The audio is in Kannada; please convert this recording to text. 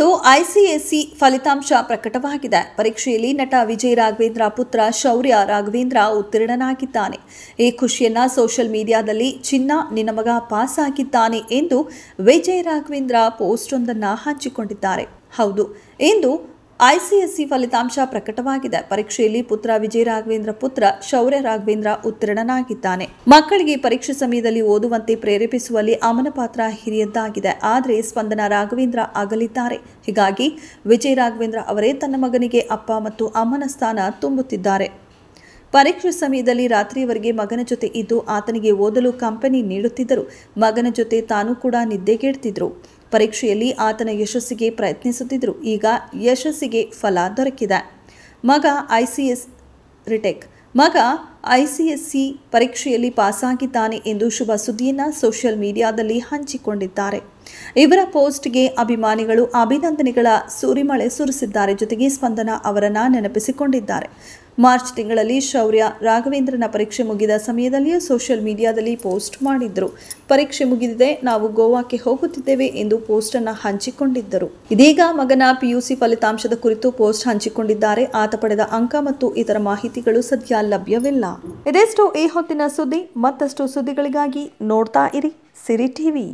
ಇಂದು ಐಸಿಎಸ್ಸಿ ಫಲಿತಾಂಶ ಪ್ರಕಟವಾಗಿದೆ. ಪರೀಕ್ಷೆಯಲ್ಲಿ ನಟ ವಿಜಯ್ ರಾಘವೇಂದ್ರ ಪುತ್ರ ಶೌರ್ಯ ರಾಘವೇಂದ್ರ ಉತ್ತೀರ್ಣನಾಗಿದ್ದಾನೆ. ಈ ಖುಷಿಯನ್ನ ಸೋಷಿಯಲ್ ಮೀಡಿಯಾದಲ್ಲಿ ಚಿನ್ನ ನಿನ್ನ ಮಗ ಪಾಸ್ ಆಗಿದ್ದಾನೆ ಎಂದು ವಿಜಯ್ ರಾಘವೇಂದ್ರ ಪೋಸ್ಟ್ ಒಂದನ್ನು ಹಂಚಿಕೊಂಡಿದ್ದಾರೆ. ಹೌದು, ಇಂದು ಐಸಿಎಸ್ಸಿ ಫಲಿತಾಂಶ ಪ್ರಕಟವಾಗಿದೆ. ಪರೀಕ್ಷೆಯಲ್ಲಿ ಪುತ್ರ ವಿಜಯ್ ರಾಘವೇಂದ್ರ ಪುತ್ರ ಶೌರ್ಯ ರಾಘವೇಂದ್ರ ಉತ್ತೀರ್ಣನಾಗಿದ್ದಾನೆ. ಮಕ್ಕಳಿಗೆ ಪರೀಕ್ಷೆ ಸಮಯದಲ್ಲಿ ಓದುವಂತೆ ಪ್ರೇರೇಪಿಸುವಲ್ಲಿ ಅಮ್ಮನ ಪಾತ್ರ ಹಿರಿಯದ್ದಾಗಿದೆ. ಆದರೆ ಸ್ಪಂದನ ರಾಘವೇಂದ್ರ ಅಗಲಿದ್ದಾರೆ. ಹೀಗಾಗಿ ವಿಜಯ್ ರಾಘವೇಂದ್ರ ಅವರೇ ತನ್ನ ಮಗನಿಗೆ ಅಪ್ಪ ಮತ್ತು ಅಮ್ಮನ ಸ್ಥಾನ ತುಂಬುತ್ತಿದ್ದಾರೆ. ಪರೀಕ್ಷೆ ಸಮಯದಲ್ಲಿ ರಾತ್ರಿಯವರೆಗೆ ಮಗನ ಜೊತೆ ಇದ್ದು ಆತನಿಗೆ ಓದಲು ಕಂಪನಿ ನೀಡುತ್ತಿದ್ದರು. ಮಗನ ಜೊತೆ ತಾನು ಕೂಡ ನಿದ್ದೆಗೆಡ್ತಿದ್ರು. ಪರೀಕ್ಷೆಯಲ್ಲಿ ಆತನ ಯಶಸ್ಸಿಗೆ ಪ್ರಯತ್ನಿಸುತ್ತಿದ್ದರು. ಈಗ ಯಶಸ್ಸಿಗೆ ಫಲ ದೊರಕಿದೆ. ಮಗ ಐಸಿಎಸ್ಸಿ ಪರೀಕ್ಷೆಯಲ್ಲಿ ಪಾಸಾಗಿದ್ದಾನೆ ಎಂದು ಶುಭ ಸುದ್ದಿಯನ್ನು ಸೋಷಿಯಲ್ ಮೀಡಿಯಾದಲ್ಲಿ ಹಂಚಿಕೊಂಡಿದ್ದಾರೆ. ಇವರ ಪೋಸ್ಟ್ಗೆ ಅಭಿಮಾನಿಗಳು ಅಭಿನಂದನೆಗಳ ಸುರಿಮಳೆ ಸುರಿಸಿದ್ದಾರೆ. ಜೊತೆಗೆ ಸ್ಪಂದನ ಅವರನ್ನು ನೆನಪಿಸಿಕೊಂಡಿದ್ದಾರೆ. ಮಾರ್ಚ್ ತಿಂಗಳಲ್ಲಿ ಶೌರ್ಯ ರಾಘವೇಂದ್ರನ ಪರೀಕ್ಷೆ ಮುಗಿದ ಸಮಯದಲ್ಲಿಯೂ ಸೋಷಿಯಲ್ ಮೀಡಿಯಾದಲ್ಲಿ ಪೋಸ್ಟ್ ಮಾಡಿದ್ರು. ಪರೀಕ್ಷೆ ಮುಗಿದಿದೆ, ನಾವು ಗೋವಾಕ್ಕೆ ಹೋಗುತ್ತಿದ್ದೇವೆ ಎಂದು ಪೋಸ್ಟ್ ಅನ್ನು ಹಂಚಿಕೊಂಡಿದ್ದರು. ಇದೀಗ ಮಗನ ಪಿಯುಸಿ ಫಲಿತಾಂಶದ ಕುರಿತು ಪೋಸ್ಟ್ ಹಂಚಿಕೊಂಡಿದ್ದಾರೆ. ಆತ ಪಡೆದ ಅಂಕ ಮತ್ತು ಇತರ ಮಾಹಿತಿಗಳು ಸದ್ಯ ಲಭ್ಯವಿಲ್ಲ. ಇದೆಷ್ಟು ಈ ಹೊತ್ತಿನ ಸುದ್ದಿ. ಮತ್ತಷ್ಟು ಸುದ್ದಿಗಳಿಗಾಗಿ ನೋಡ್ತಾ ಇರಿ ಸಿರಿ ಟಿವಿ.